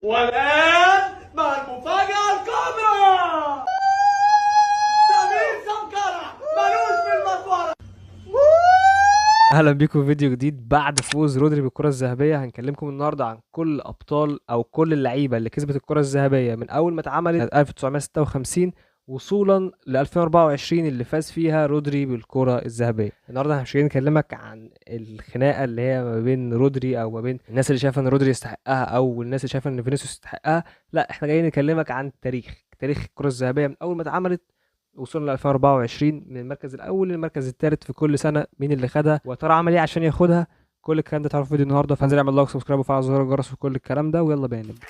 والآن مع المفاجأة الكبرى. سمير سمكرة ملوش في المقبرة. اهلا بيكم في فيديو جديد. بعد فوز رودري بالكرة الذهبية هنكلمكم النهارده عن كل ابطال او كل اللعيبة اللي كسبت الكرة الذهبية من اول ما اتعملت 1956 وصولا ل 2024 اللي فاز فيها رودري بالكرة الذهبية. النهارده مش جايين نكلمك عن الخناقة اللي هي ما بين رودري او ما بين الناس اللي شايفة ان رودري يستحقها او الناس اللي شايفة ان فينيسيوس يستحقها. لا، احنا جايين نكلمك عن تاريخ الكرة الذهبية من اول ما اتعملت وصلنا ل 2024 من المركز الاول للمركز الثالث في كل سنه، مين اللي خدها وترى عمل ايه عشان ياخدها. كل الكلام ده تعرفوا في فيديو النهارده، فانزل اعمل لايك وسبسكرايب وفعل زر الجرس وكل الكلام ده، ويلا بينا نبدا.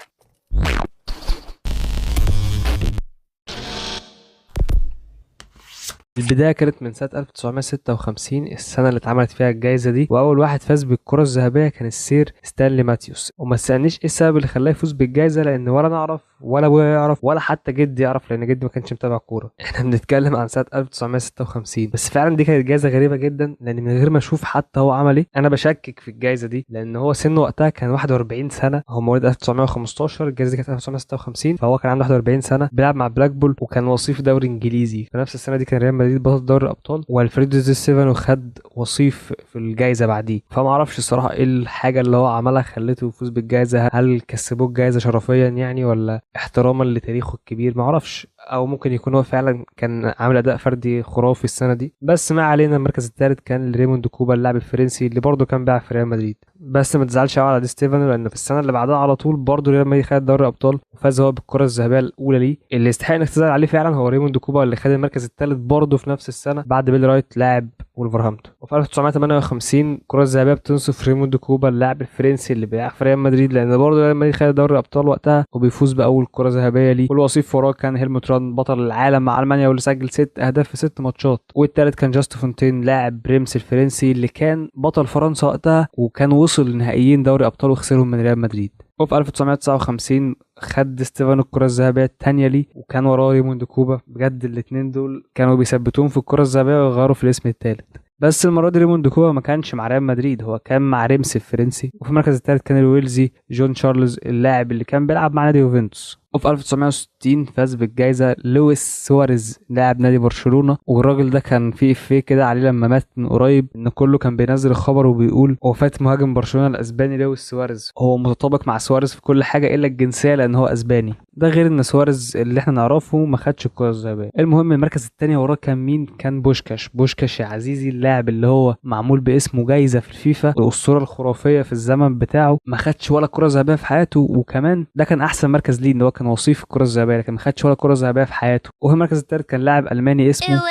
البداية كانت من سنة 1956، السنة اللي اتعملت فيها الجايزة دي، وأول واحد فاز بالكرة الذهبية كان السير ستانلي ماتيوس. وما تسألنيش ايه السبب اللي خلاه يفوز بالجايزة، لأن ولا نعرف ولا أبويا يعرف ولا حتى جدي يعرف، لأن جدي ما كانش متابع كورة. احنا بنتكلم عن سنة 1956 بس. فعلا دي كانت جايزة غريبة جدا، لأن من غير ما أشوف حتى هو عمل ايه أنا بشكك في الجايزة دي، لأن هو سنه وقتها كان 41 سنة. هو مواليد 1915، الجايزة دي كانت 1956، فهو كان عنده 41 سنة، بيلعب مع بلاك بول وكان وصيف دوري إنجليزي. في نفس السنة دي كان ريال مدريد بطل دوري الابطال، والفريدو دي ستيفانو خد وصيف في الجائزه بعديه. فما اعرفش الصراحه ايه الحاجه اللي هو عملها خلته يفوز بالجائزه. هل كسبوه الجائزه شرفيا يعني، ولا احتراما لتاريخه الكبير؟ ما اعرفش، او ممكن يكون هو فعلا كان عامل اداء فردي خرافي السنه دي. بس ما علينا. المركز الثالث كان ريموند كوبا، اللاعب الفرنسي اللي برضه كان بيلعب في ريال مدريد. بس ما تزعلش قوي على دي ستيفانو، لان في السنه اللي بعدها على طول برضه ريال مدريد خد دوري الابطال وفاز هو بالكره الذهبيه الاولى ليه. اللي يستحق انك تزعل عليه فعلا هو ريموند كوبا، اللي خد المركز الثالث برضه في نفس السنه بعد بيل رايت لاعب وولفرهامبتون. وفي 1958 الكره الذهبيه بتنصف ريموند كوبا اللاعب الفرنسي اللي بيلعب في ريال مدريد، لان برضه ريال مدريد خد دوري الابطال وقتها وبيفوز باول كره ذهبيه ليه. والوصيف وراه كان هيلموت ران بطل العالم مع المانيا، واللي سجل 6 اهداف في 6 ماتشات. والثالث كان جاست فونتين لاعب بريمس الفرنسي اللي كان بطل فرنسا وقتها، وكان وصل نهائيين دوري ابطال وخسرهم من ريال مدريد. وفي 1959 خد ستيفانو الكرة الذهبية الثانية ليه، وكان وراه ريموند كوبا. بجد الاثنين دول كانوا بيثبتوهم في الكرة الذهبية ويغيروا في الاسم الثالث. بس المرة دي ريموند كوبا ما كانش مع ريال مدريد، هو كان مع ريمس الفرنسي. وفي المركز الثالث كان الويلزي جون تشارلز اللاعب اللي كان بيلعب مع نادي يوفنتوس. وفي 1960 فاز بالجائزة لويس سواريز لاعب نادي برشلونة. والراجل ده كان فيه إفيه كده عليه لما مات من قريب، ان كله كان بينزل الخبر وبيقول وفاة مهاجم برشلونة الاسباني لويس سواريز. هو متطابق مع سواريز في كل حاجة الا الجنسية، لان هو اسباني. ده غير ان سواريز اللي احنا نعرفه ما خدش الكرة الذهبية. المهم المركز الثاني وراه كان مين؟ كان بوشكاش يا عزيزي، اللاعب اللي هو معمول باسمه جايزة في الفيفا، الاسطورة الخرافية في الزمن بتاعه. ما خدش ولا كرة ذهبية في حياته، وكمان ده كان احسن مركز ليه، ان هو كان وصيف الكرة الذهبية، لكن ما خدش ولا كرة ذهبية في حياته. وفي المركز الثالث كان لاعب الماني اسمه،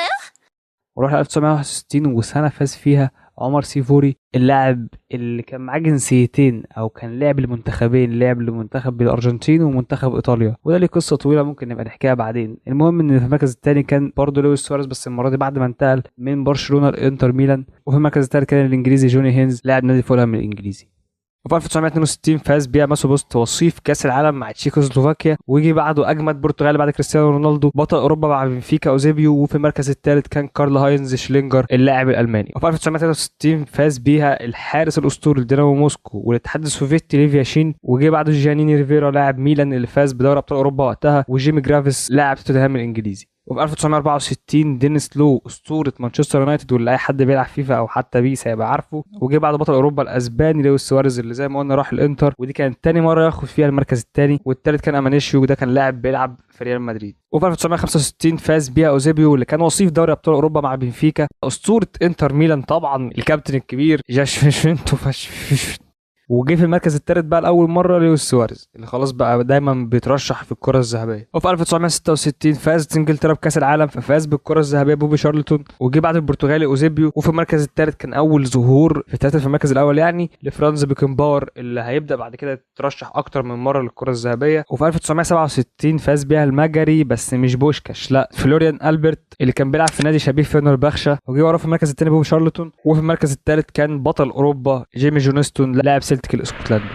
وراح 1961 وسنة فاز فيها عمر سيفوري، اللاعب اللي كان معاه جنسيتين او كان لاعب لمنتخبين، لاعب لمنتخب الارجنتين ومنتخب ايطاليا، وده ليه قصه طويله ممكن نبقى نحكيها بعدين. المهم ان في المركز الثاني كان برضه لويس سواريز، بس المره دي بعد ما انتقل من برشلونه لانتر ميلان. وفي المركز الثالث كان الانجليزي جوني هينز لاعب نادي فولهام الانجليزي. وفي 1962 فاز بيها ماسو بوست وصيف كاس العالم مع تشيكوسلوفاكيا. ويجي بعده اجمد برتغالي بعد كريستيانو رونالدو بطل اوروبا مع بنفيكا اوزيبيو. وفي المركز الثالث كان كارل هاينز شلينجر اللاعب الالماني. وفي 1963 فاز بيها الحارس الاسطوري لدينامو موسكو والاتحاد السوفيتي ليف ياشين. وجي بعده جيانيني ريفيرا لاعب ميلان اللي فاز بدوري ابطال اوروبا وقتها، وجيمي جرافيس لاعب توتنهام الانجليزي. وفي 1964 دينيس لو اسطوره مانشستر يونايتد، واللي اي حد بيلعب فيفا او حتى بيس هيبقى عارفه. وجه بعد بطل اوروبا الاسباني لويس سواريز اللي زي ما قلنا راح الانتر، ودي كانت تاني مره ياخد فيها المركز الثاني. والثالث كان امانيشيو، وده كان لاعب بيلعب في ريال مدريد. وفي 1965 فاز بيها اوزيبيو اللي كان وصيف دوري ابطال اوروبا مع بنفيكا. اسطوره انتر ميلان طبعا الكابتن الكبير جاشفينتو وجه في المركز الثالث بقى لاول مره لويس سواريز اللي خلاص بقى دايما بيترشح في الكره الذهبيه. وفي 1966 فازت انجلترا بكاس العالم، ففاز بالكره الذهبيه بوبي شارلتون. وجه بعد البرتغالي اوزيبيو. وفي المركز الثالث كان اول ظهور في الثالث في المركز الاول يعني لفرانز بيكنباور اللي هيبدا بعد كده يترشح اكتر من مره للكره الذهبيه. وفي 1967 فاز بيها المجري بس مش بوشكاش، لا فلوريان البرت اللي كان بيلعب في نادي شبيه فينرباخشة. وجه وراه في المركز الثاني بوبي شارلتون. وفي المركز الثالث كان بطل اوروبا جيمي جونستون لاعب سيلتيك الاسكتلندي.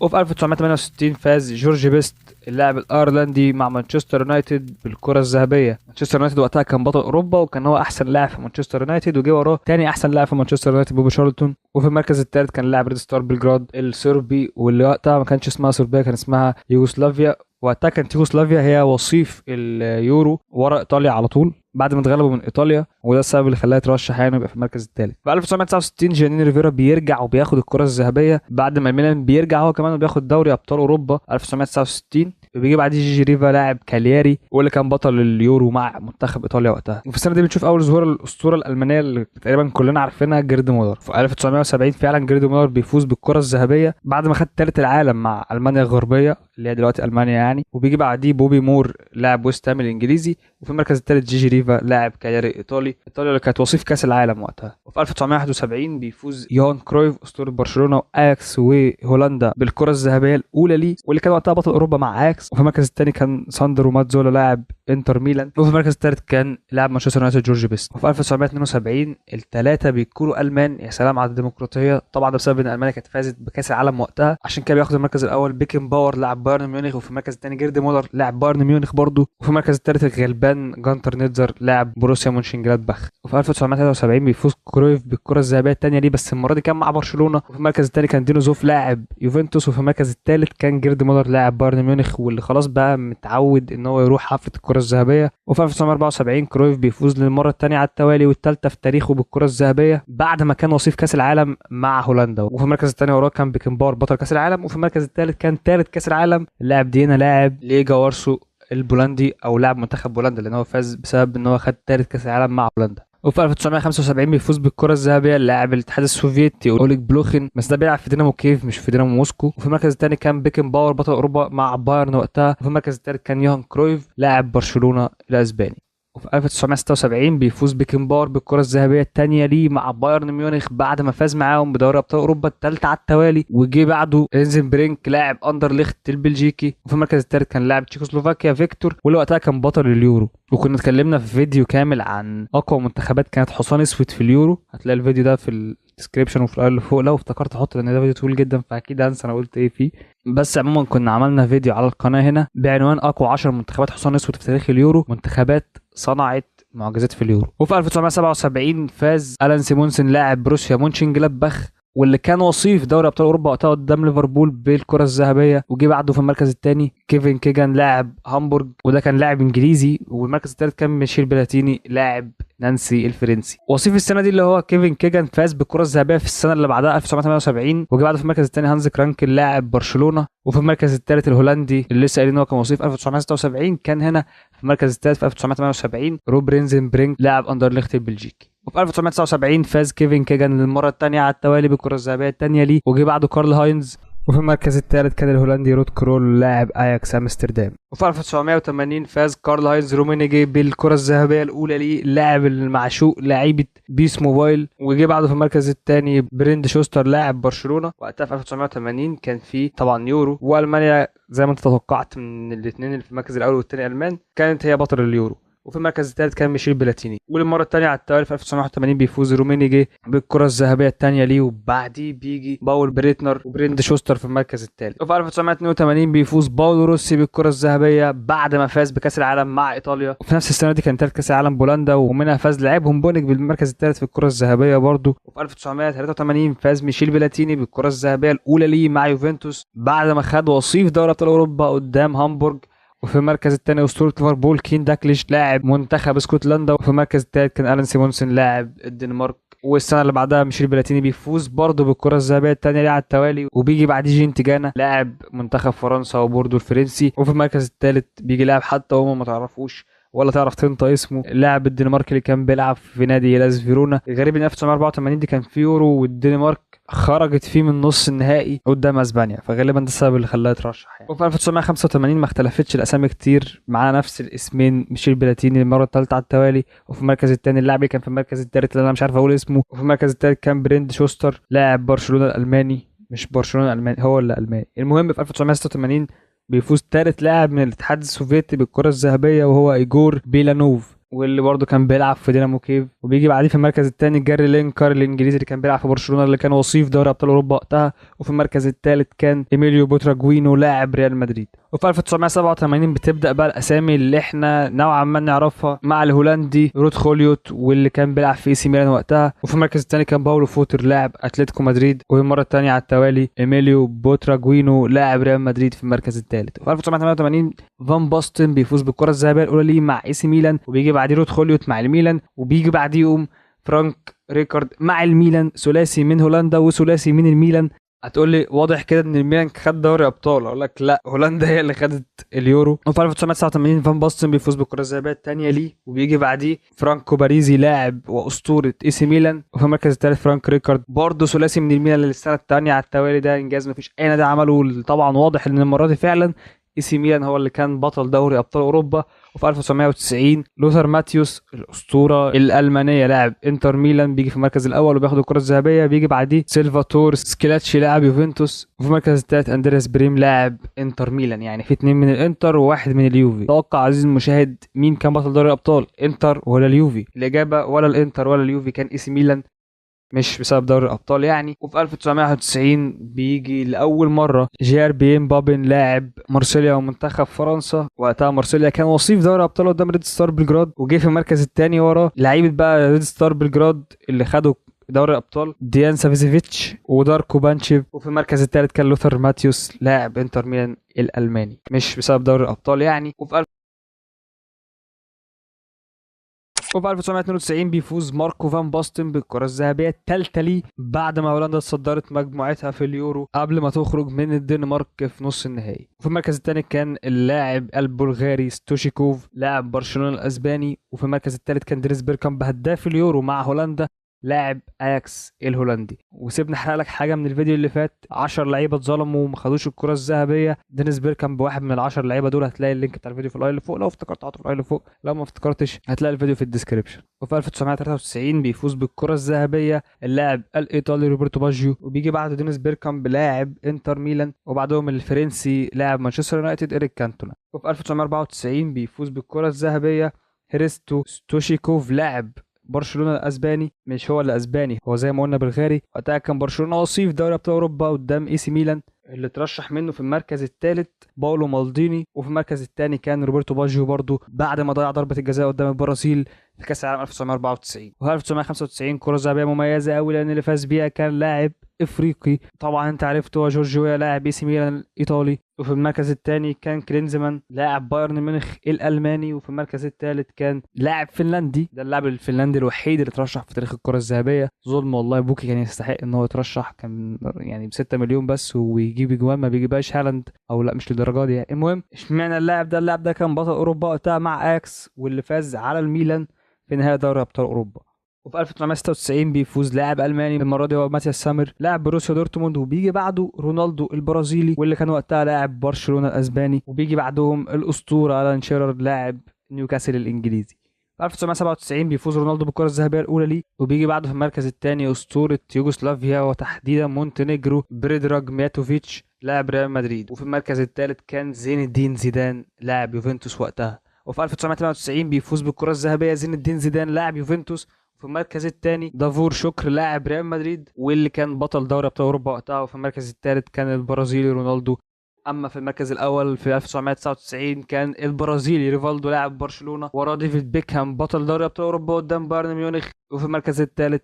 وفي 1968 فاز جورج بيست اللاعب الايرلندي مع مانشستر يونايتد بالكرة الذهبية. مانشستر يونايتد وقتها كان بطل اوروبا، وكان هو احسن لاعب في مانشستر يونايتد، وجه وراه تاني احسن لاعب في مانشستر يونايتد بوبي شارلتون. وفي المركز الثالث كان لاعب ريد ستار بلجراد الصربي، واللي وقتها ما كانش اسمها صربيا، كان اسمها يوغوسلافيا. وقتها كانت يوغوسلافيا هي وصيف اليورو ورا ايطاليا على طول بعد ما اتغلبوا من ايطاليا، وده السبب اللي خلاه يترشح يعني يبقى في المركز الثالث. في 1969 جيانيني ريفيرا بيرجع وبياخد الكرة الذهبية بعد ما ميلان بيرجع هو كمان وبياخد دوري ابطال اوروبا 1969. وبيجي بعديه جيجي ريفا لاعب كالياري واللي كان بطل اليورو مع منتخب ايطاليا وقتها. وفي السنه دي بنشوف اول ظهور الاسطوره الالمانيه اللي تقريبا كلنا عارفينها جيرد مولر. في 1970 فعلا جيرد مولر بيفوز بالكره الذهبيه بعد ما خد ثالث العالم مع المانيا الغربيه اللي هي دلوقتي المانيا يعني. وبيجي بعديه بوبي مور لاعب ويست هام الانجليزي. وفي المركز الثالث جيجي ريفا لاعب كالياري ايطاليا اللي كانت وصيف كاس العالم وقتها. وفي 1971 بيفوز يوهان كرويف اسطوره برشلونه واياكس وهولندا بالكره الذهبيه الاولى ليه، واللي كان وقتها بطل اوروبا مع اياكس. وفي المركز الثاني كان ساندرو ماتزولا لاعب انتر ميلان. وفي المركز الثالث كان لاعب مانشستر يونايتد جورج بيست. وفي 1972 الثلاثه بيكونوا المان. يا سلام على الديمقراطيه، طبعا ده بسبب ان المانيا كانت فازت بكاس العالم وقتها، عشان كده بياخد المركز الاول بيكن باور لاعب بايرن ميونخ. وفي المركز الثاني جيرد مولر لاعب بايرن ميونخ برضه. وفي المركز الثالث الغلبان جانتر نيتزر لاعب بروسيا مونشنجلادباخ. وفي 1973 بيفوز كرويف بالكره الذهبيه الثانيه ليه، بس المره دي كان مع برشلونه. وفي المركز الثاني كان دينو زوف لاعب يوفنتوس. وفي المركز الثالث كان جيرد مولر لاعب بايرن ميونخ، واللي خلاص بقى متعود ان هو يروح حفله الكره الذهبيه. وفي 1974 كرويف بيفوز للمره الثانيه على التوالي والثالثه في تاريخه بالكره الذهبيه بعد ما كان وصيف كاس العالم مع هولندا. وفي المركز الثاني وراه كان بيكنباور بطل كاس العالم. وفي المركز الثالث كان ثالث كاس العالم اللاعب دينا لاعب ليجا وارسو البولندي او لاعب منتخب بولندا، لان هو فاز بسبب ان هو خد ثالث كاس العالم مع هولندا. وفي 1975 بيفوز بالكره الذهبيه اللاعب الاتحاد السوفيتي اوليج بلوخين، بس ده بيلعب في دينامو كييف مش في دينامو موسكو. وفي المركز الثاني كان بيكن باور بطل اوروبا مع بايرن وقتها. وفي المركز الثالث كان يوهان كرويف لاعب برشلونه الاسباني. وفي 1976 بيفوز بيكن باور بالكره الذهبيه الثانيه ليه مع بايرن ميونخ بعد ما فاز معاهم بدوري ابطال اوروبا الثالثه على التوالي. وجي بعده اينزنبرينك لاعب اندرليخت البلجيكي. وفي المركز الثالث كان لاعب تشيكوسلوفاكيا فيكتور واللي وقتها كان بطل اليورو. وكنا اتكلمنا في فيديو كامل عن اقوى منتخبات كانت حصان اسود في اليورو، هتلاقي الفيديو ده في الديسكريبشن وفي الاير اللي فوق. لو افتكرت احط لان ده فيديو طويل جدا فاكيد هنسى انا قلت ايه فيه، بس عموما كنا عملنا فيديو على القناه هنا بعنوان اقوى 10 منتخبات حصان اسود في تاريخ اليورو، منتخبات صنعت معجزات في اليورو. وفي 1977 فاز الان سيمونسن لاعب بروسيا مونشنجلادباخ واللي كان وصيف دوري ابطال اوروبا وقتها قدام ليفربول بالكره الذهبيه. وجي بعده في المركز الثاني كيفن كيجان لاعب هامبورغ وده كان لاعب انجليزي. والمركز الثالث كان ميشيل بلاتيني لاعب نانسي الفرنسي. وصيف السنه دي اللي هو كيفن كيجان فاز بالكره الذهبيه في السنه اللي بعدها 1978. وجي بعده في المركز الثاني هانز كرانكل لاعب برشلونه. وفي المركز الثالث الهولندي اللي لسه قايلين هو كان وصيف 1976 كان هنا في المركز الثالث في 1978 روب رينزنبرينج لاعب اندرليخت البلجيكي. وفي 1979 فاز كيفن كيجان للمره الثانيه على التوالي بالكره الذهبيه الثانيه ليه. وجي بعده كارل هاينز. وفي المركز الثالث كان الهولندي رود كرول لاعب اياكس امستردام. وفي 1980 فاز كارل هاينز رومينيجي بالكره الذهبيه الاولى ليه، اللاعب المعشوق لعيبه بيس موبايل. وجي بعده في المركز الثاني بريند شوستر لاعب برشلونه. وقتها في 1980 كان في طبعا يورو والمانيا زي ما انت توقعت من الاثنين اللي في المركز الاول والثاني المان كانت هي بطل اليورو. وفي المركز الثالث كان ميشيل بلاتيني. وللمره الثانيه على التوالي في 1981 بيفوز رومينيجي بالكره الذهبيه الثانيه ليه، وبعديه بيجي باول بريتنر وبريند شوستر في المركز الثالث. وفي 1982 بيفوز باولو روسي بالكره الذهبيه بعد ما فاز بكاس العالم مع ايطاليا. وفي نفس السنه دي كان ثالث كاس العالم بولندا ومنها فاز لاعبهم بونيك بالمركز الثالث في الكره الذهبيه برضه. وفي 1983 فاز ميشيل بلاتيني بالكره الذهبيه الاولى ليه مع يوفنتوس بعد ما خد وصيف دوري ابطال اوروبا قدام هامبورغ. وفي المركز الثاني اسطوره ليفربول كين داكليش لاعب منتخب اسكتلندا. وفي المركز الثالث كان الان سيمونسن لاعب الدنمارك. والسنه اللي بعدها ميشيل بلاتيني بيفوز برضه بالكره الذهبيه الثانيه ليه على التوالي. وبيجي بعديه جين تيجانا لاعب منتخب فرنسا وبوردو الفرنسي. وفي المركز الثالث بيجي لاعب حتى هم ما تعرفوش ولا تعرف تنطق اسمه، اللاعب الدنماركي اللي كان بيلعب في نادي لاز فيرونا. الغريب ان 1984 دي كان في يورو والدنمارك خرجت فيه من نص النهائي قدام اسبانيا، فغالبا ده السبب اللي خلاها ترشح يعني. وفي 1985 ما اختلفتش الاسامي كتير، معانا نفس الاسمين ميشيل بلاتيني المره الثالثه على التوالي. وفي المركز الثاني اللاعب اللي كان في المركز الثالث اللي انا مش عارف اقول اسمه. وفي المركز الثالث كان بريند شوستر لاعب برشلونه الالماني، مش برشلونه الالماني هو اللي الماني. المهم في 1986 بيفوز ثالث لاعب من الاتحاد السوفيتي بالكره الذهبيه وهو ايجور بيلانوف. واللي برضه كان بيلعب في دينامو كيف. وبيجي بعديه في المركز الثاني جاري لينكر الانجليزي اللي كان بيلعب في برشلونه اللي كان وصيف دوري ابطال اوروبا وقتها. وفي المركز الثالث كان ايميليو بوتراجوينو لاعب ريال مدريد. وفي 1987 بتبدا بقى الاسامي اللي احنا نوعا ما نعرفها مع الهولندي رود خوليوت واللي كان بيلعب في اي سي ميلان وقتها. وفي المركز الثاني كان باولو فوتر لاعب اتلتيكو مدريد. والمره الثانيه على التوالي ايميليو بوتراجوينو لاعب ريال مدريد في المركز الثالث. وفي 1988 فان باستن بيفوز بالكره الذهبيه الاولى ليه مع اي سي ميلان. وبيجي بعديه رود خوليوت مع الميلان. وبيجي بعديهم فرانك ريكارد مع الميلان. ثلاثي من هولندا وثلاثي من الميلان. هتقول لي واضح كده ان الميلان خد دوري ابطال، اقول لك لا، هولندا هي اللي خدت اليورو. وفي 1989 فان باستن بيفوز بالكره الذهبيه الثانيه ليه. وبيجي بعديه فرانكو باريزي لاعب واسطوره اي سي ميلان. وفي المركز الثالث فرانك ريكارد برضه ثلاثي من الميلان للسنه الثانيه على التوالي. ده انجاز مفيش اي نادي عمله. طبعا واضح ان المره دي فعلا اي سي ميلان هو اللي كان بطل دوري ابطال اوروبا. وفي 1990 لوثر ماتيوس الاسطوره الالمانيه لاعب انتر ميلان بيجي في المركز الاول وبياخد الكره الذهبيه. بيجي بعديه سيلفاتور سكيلاتشي لاعب يوفنتوس. وفي المركز الثالث اندرياس بريم لاعب انتر ميلان. يعني في 2 من الانتر وواحد من اليوفي. توقع عزيزي المشاهد مين كان بطل دوري الابطال، انتر ولا اليوفي؟ الاجابه ولا الانتر ولا اليوفي، كان اي سي ميلان، مش بسبب دوري الابطال يعني. وفي 1991 بيجي لاول مره جير بيين بابن لاعب مارسيليا ومنتخب فرنسا. وقتها مارسيليا كان وصيف دوري الابطال قدام ريد ستار بلجراد. وجه في المركز الثاني وراه لعيبه بقى ريد ستار بلجراد اللي خدوا دوري الابطال ديان سافيزيفيتش وداركو بانشيف. وفي المركز الثالث كان لوثر ماتيوس لاعب انتر ميلان الالماني، مش بسبب دوري الابطال يعني. وفي 1992 بيفوز ماركو فان باستن بالكرة الذهبية الثالثة ليه بعد ما هولندا صدرت مجموعتها في اليورو قبل ما تخرج من الدنمارك في نص النهائي. وفي المركز الثاني كان اللاعب البلغاري ستوشيكوف لاعب برشلونة الاسباني. وفي المركز الثالث كان دريس بيركامب هداف اليورو مع هولندا لاعب اياكس الهولندي. وسيبني احرق لك حاجه من الفيديو اللي فات، 10 لعيبه اتظلموا وما خدوش الكره الذهبيه. دينيس بيركامب واحد من ال10 لعيبه دول. هتلاقي اللينك بتاع الفيديو في الاي اللي فوق، لو افتكرت حاطه في الاي اللي فوق، لو ما افتكرتش هتلاقي الفيديو في الديسكربشن. وفي 1993 بيفوز بالكره الذهبيه اللاعب الايطالي روبرتو باجيو. وبيجي بعده دينيس بيركامب لاعب انتر ميلان. وبعدهم الفرنسي لاعب مانشستر يونايتد إيريك كانتونا. وفي 1994 بيفوز بالكره الذهبيه هريستو ستوشيكوف لاعب برشلونه الاسباني. مش هو الاسباني، هو زي ما قلنا بلغاري. وقتها كان برشلونه وصيف دوري ابطال اوروبا قدام اي سي ميلان اللي ترشح منه في المركز الثالث باولو مالديني. وفي المركز الثاني كان روبرتو باجيو برضو بعد ما ضيع ضربه الجزاء قدام البرازيل في كاس العالم 1994. و 1995 كره ذهبيه مميزه قوي لان اللي فاز بيها كان لاعب افريقي طبعا انت عرفته، هو جورج ويا لاعب اي سي ميلان الايطالي. وفي المركز الثاني كان كلينزمان لاعب بايرن ميونخ الالماني. وفي المركز الثالث كان لاعب فنلندي، ده اللاعب الفنلندي الوحيد اللي ترشح في تاريخ الكره الذهبيه. ظلم والله، بوكي كان يستحق ان هو يترشح، كان يعني ب6 مليون بس ويجيب اجوان ما بيجيبهاش هالاند، او لا مش للدرجه دي يعني. المهم اشمعنى اللاعب ده؟ اللاعب ده كان بطل اوروبا وقتها مع اياكس واللي فاز على الميلان في نهائي دوري ابطال اوروبا. وفي 1996 بيفوز لاعب الماني، المره دي هو ماتياس سامر لاعب بروسيا دورتموند. وبيجي بعده رونالدو البرازيلي واللي كان وقتها لاعب برشلونه الاسباني. وبيجي بعدهم الاسطوره الان شيرر لاعب نيوكاسل الانجليزي. في 1997 بيفوز رونالدو بالكره الذهبيه الاولى ليه. وبيجي بعده في المركز الثاني اسطوره يوغوسلافيا وتحديدا مونتينيجرو بريدراج مياتوفيتش لاعب ريال مدريد. وفي المركز الثالث كان زين الدين زيدان لاعب يوفنتوس وقتها. وفي 1998 بيفوز بالكره الذهبيه زين الدين زيدان لاعب يوفنتوس. في المركز الثاني دافور شكر لاعب ريال مدريد واللي كان بطل دوري ابطال اوروبا وقتها. وفي المركز الثالث كان البرازيلي رونالدو. اما في المركز الاول في 1999 كان البرازيلي ريفالدو لاعب برشلونه. وراه ديفيد بيكهام بطل دوري ابطال اوروبا قدام بايرن ميونخ. وفي المركز الثالث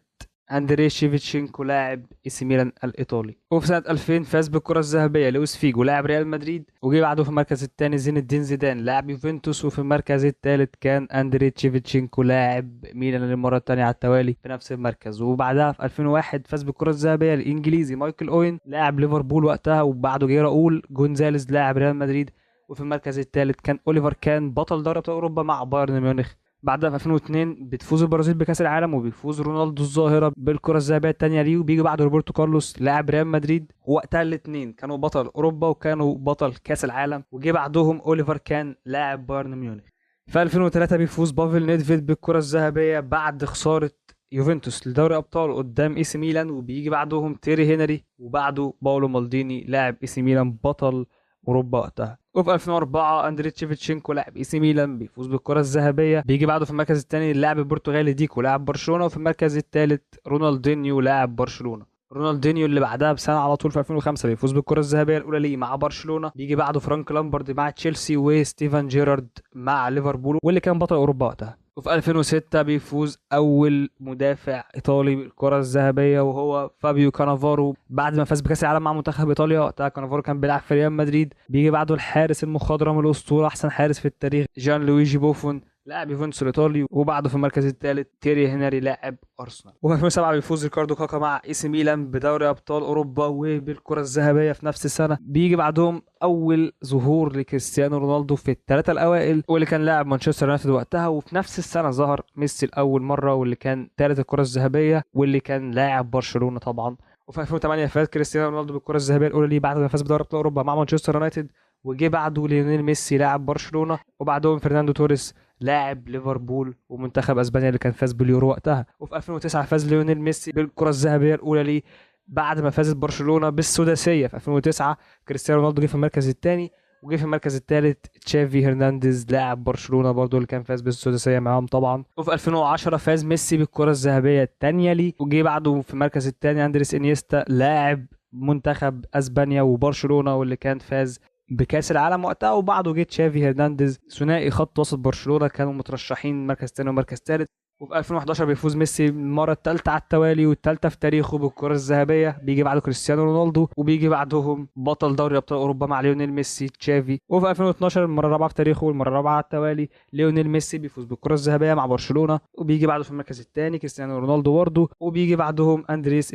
اندري شيفيتشينكو لاعب اي سي ميلان الايطالي. وفي سنه 2000 فاز بالكره الذهبيه لويس فيجو لاعب ريال مدريد. وجي بعده في المركز الثاني زين الدين زيدان لاعب يوفنتوس. وفي المركز الثالث كان اندري شيفيتشينكو لاعب ميلان للمره الثانيه على التوالي في نفس المركز. وبعدها في 2001 فاز بالكره الذهبيه الانجليزي مايكل اوين لاعب ليفربول وقتها. وبعده جه راؤول جونزاليز لاعب ريال مدريد. وفي المركز الثالث كان اوليفر كان بطل دوري ابطال اوروبا مع بايرن ميونخ. بعدها في 2002 بتفوز البرازيل بكاس العالم وبيفوز رونالدو الظاهره بالكره الذهبيه الثانيه ليه. وبيجي بعده روبرتو كارلوس لاعب ريال مدريد. وقتها الاثنين كانوا بطل اوروبا وكانوا بطل كاس العالم. وجي بعدهم اوليفر كان لاعب بايرن ميونخ. في 2003 بيفوز بافل نيدفيد بالكره الذهبيه بعد خساره يوفنتوس لدوري ابطال قدام اي سي ميلان. وبيجي بعدهم تيري هنري وبعده باولو مالديني لاعب اي سي ميلان بطل اوروبا وقتها. وفي 2004 اندري تشيفتشينكو لاعب اي سي ميلان بيفوز بالكره الذهبيه. بيجي بعده في المركز الثاني اللاعب البرتغالي ديكو لاعب برشلونه. وفي المركز الثالث رونالدينيو لاعب برشلونه. رونالدينيو اللي بعدها بسنه على طول في 2005 بيفوز بالكره الذهبيه الاولى ليه مع برشلونه. بيجي بعده فرانك لامبرد مع تشيلسي وستيفن جيرارد مع ليفربول واللي كان بطل اوروبا وقتها. وفي 2006 بيفوز اول مدافع ايطالي بالكره الذهبيه وهو فابيو كانافارو بعد ما فاز بكاس العالم مع منتخب ايطاليا. وقتها كانافارو كان بيلعب في ريال مدريد. بيجي بعده الحارس المخضرم الاسطوره احسن حارس في التاريخ جان لويجي بوفون لاعب يوفنتوس الايطالي. وبعده في المركز الثالث تيري هنري لاعب ارسنال. وفي 2007 بيفوز ريكاردو كاكا مع اي سي ميلان بدوري ابطال اوروبا وبالكره الذهبيه في نفس السنه. بيجي بعدهم اول ظهور لكريستيانو رونالدو في الثلاثه الاوائل واللي كان لاعب مانشستر يونايتد وقتها. وفي نفس السنه ظهر ميسي لاول مره واللي كان ثالث الكره الذهبيه واللي كان لاعب برشلونه طبعا. وفي 2008 فاز كريستيانو رونالدو بالكره الذهبيه الاولى ليه بعد ما فاز بدوري ابطال اوروبا مع مانشستر يونايتد. وجه بعده ليونيل ميسي لاعب برشلونه. وبعدهم فرناندو توريس لاعب ليفربول ومنتخب اسبانيا اللي كان فاز باليورو وقتها. وفي 2009 فاز ليونيل ميسي بالكره الذهبيه الاولى ليه بعد ما فازت برشلونه بالسداسيه في 2009. كريستيانو رونالدو جه في المركز الثاني. وجه في المركز الثالث تشافي هرنانديز لاعب برشلونه برضو اللي كان فاز بالسداسيه معاهم طبعا. وفي 2010 فاز ميسي بالكره الذهبيه الثانيه ليه. وجه بعده في المركز الثاني اندريس انيستا لاعب منتخب اسبانيا وبرشلونه واللي كان فاز بكاس العالم وقتها. وبعده جه تشافي هرنانديز ثنائي خط وسط برشلونه كانوا مترشحين مركز ثاني ومركز ثالث. وفي 2011 بيفوز ميسي المره الثالثه على التوالي والثالثه في تاريخه بالكره الذهبيه. بيجي بعده كريستيانو رونالدو. وبيجي بعدهم بطل دوري ابطال اوروبا مع ليونيل ميسي تشافي. وفي 2012 المره الرابعه في تاريخه والمره الرابعه على التوالي ليونيل ميسي بيفوز بالكره الذهبيه مع برشلونه. وبيجي بعده في المركز الثاني كريستيانو رونالدو برضه. وبيجي بعدهم اندريس.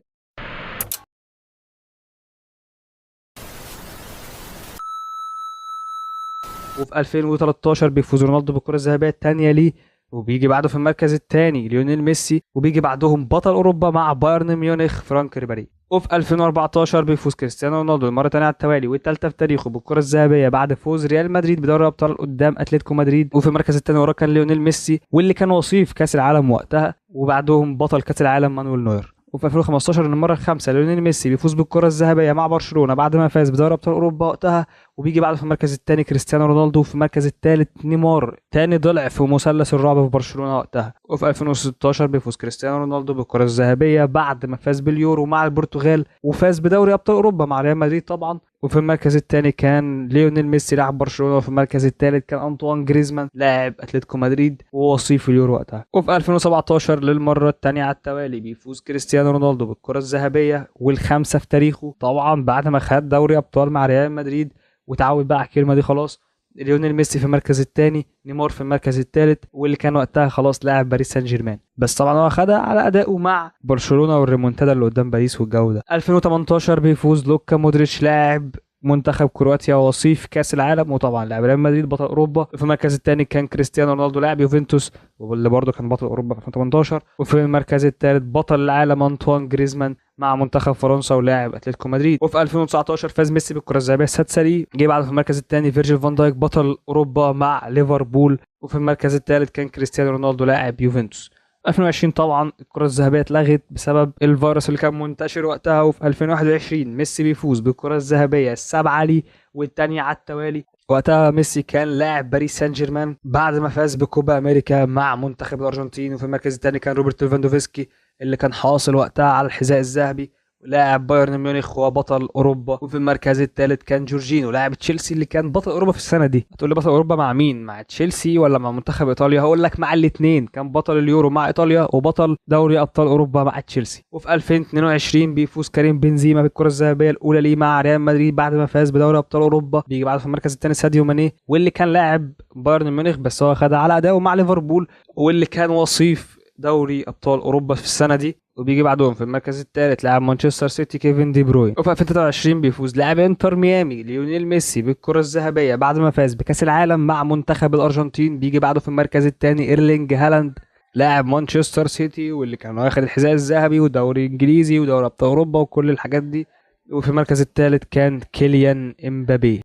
وفي 2013 بيفوز رونالدو بالكره الذهبيه الثانيه ليه. وبيجي بعده في المركز الثاني ليونيل ميسي. وبيجي بعدهم بطل اوروبا مع بايرن ميونخ فرانك ريبيري. وفي 2014 بيفوز كريستيانو رونالدو المره الثانيه على التوالي والثالثه في تاريخه بالكره الذهبيه بعد فوز ريال مدريد بدوري الابطال قدام اتلتيكو مدريد. وفي المركز الثاني وراه كان ليونيل ميسي واللي كان وصيف كاس العالم وقتها. وبعدهم بطل كاس العالم مانويل نوير. وفي 2015 المره الخامسه ليونيل ميسي بيفوز بالكره الذهبيه مع برشلونه بعد ما فاز بدوري ابطال اوروبا وقتها. وبيجي بعده في المركز الثاني كريستيانو رونالدو. وفي المركز الثالث نيمار ثاني ضلع في مثلث الرعب في برشلونه وقتها. وفي 2016 بيفوز كريستيانو رونالدو بالكره الذهبيه بعد ما فاز باليورو مع البرتغال وفاز بدوري ابطال اوروبا مع ريال مدريد طبعا. وفي المركز الثاني كان ليونيل ميسي لاعب برشلونه. وفي المركز الثالث كان انطوان جريزمان لاعب اتلتيكو مدريد ووصيف اليورو وقتها. وفي 2017 للمره الثانيه على التوالي بيفوز كريستيانو رونالدو بالكره الذهبيه والخامسه في تاريخه طبعا بعد ما خد دوري ابطال مع ريال مدريد. وتعود بقى على الكلمه دي خلاص. ليونيل ميسي في المركز الثاني نيمار في المركز الثالث واللي كان وقتها خلاص لاعب باريس سان جيرمان. بس طبعا هو خدها على ادائه مع برشلونه والريمونتادا اللي قدام باريس والجو ده. 2018 بيفوز لوكا مودريتش لاعب منتخب كرواتيا وصيف كاس العالم وطبعا لاعب ريال مدريد بطل اوروبا. في المركز الثاني كان كريستيانو رونالدو لاعب يوفنتوس واللي برضه كان بطل اوروبا في 2018. وفي المركز الثالث بطل العالم انطوان جريزمان مع منتخب فرنسا ولاعب اتلتيكو مدريد. وفي 2019 فاز ميسي بالكره الذهبيه السادسه ليه. جه بعده في المركز الثاني فيرجيل فان دايك بطل اوروبا مع ليفربول. وفي المركز الثالث كان كريستيانو رونالدو لاعب يوفنتوس. 2020 طبعا الكره الذهبيه اتلغت بسبب الفيروس اللي كان منتشر وقتها. وفي 2021 ميسي بيفوز بالكره الذهبيه السابعه ليه والثانيه على التوالي. وقتها ميسي كان لاعب باريس سان جيرمان بعد ما فاز بكوبا امريكا مع منتخب الارجنتين. وفي المركز الثاني كان روبرت ليفاندوفسكي اللي كان حاصل وقتها على الحذاء الذهبي لاعب بايرن ميونخ وبطل اوروبا. وفي المركز الثالث كان جورجينو لاعب تشيلسي اللي كان بطل اوروبا في السنه دي. هتقول لي بطل اوروبا مع مين؟ مع تشيلسي ولا مع منتخب ايطاليا؟ هقول لك مع الاثنين. كان بطل اليورو مع ايطاليا وبطل دوري ابطال اوروبا مع تشيلسي. وفي 2022 بيفوز كريم بنزيما بالكره الذهبيه الاولى ليه مع ريال مدريد بعد ما فاز بدوري ابطال اوروبا. بيجي بعده في المركز الثاني ساديو ماني واللي كان لاعب بايرن ميونخ بس هو خدها على اداؤه مع ليفربول واللي كان وصيف دوري ابطال اوروبا في السنه دي. وبيجي بعدهم في المركز الثالث لاعب مانشستر سيتي كيفن دي بروين. وفي 2023 بيفوز لاعب انتر ميامي ليونيل ميسي بالكره الذهبيه بعد ما فاز بكاس العالم مع منتخب الارجنتين. بيجي بعده في المركز الثاني ايرلينج هالاند لاعب مانشستر سيتي واللي كان واخد الحذاء الذهبي ودوري انجليزي ودوري ابطال اوروبا وكل الحاجات دي. وفي المركز الثالث كان كيليان امبابي.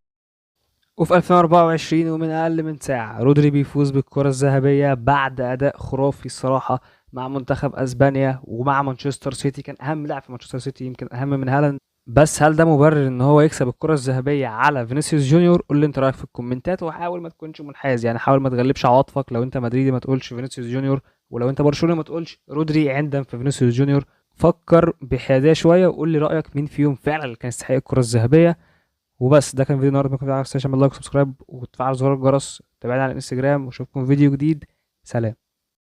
وفي 2024 ومن اقل من ساعه رودري بيفوز بالكره الذهبيه بعد اداء خرافي الصراحه مع منتخب اسبانيا ومع مانشستر سيتي. كان اهم لاعب في مانشستر سيتي يمكن اهم من هالاند بس هل ده مبرر ان هو يكسب الكرة الذهبية على فينيسيوس جونيور؟ قول لي انت رايك في الكومنتات، وحاول ما تكونش منحاز، يعني حاول ما تغلبش عواطفك. لو انت مدريدي ما تقولش فينيسيوس جونيور، ولو انت برشلوني ما تقولش رودري عندما في فينيسيوس جونيور. فكر بحيادية شوية وقول لي رأيك مين فيهم فعلا اللي كان يستحق الكرة الذهبية. وبس ده كان فيديو النهارده. ممكن تعمل لايك وسبسكرايب وتفعل زر الجرس، تابعنا على الانستجرام، واشوفكم في فيديو جديد. سلام.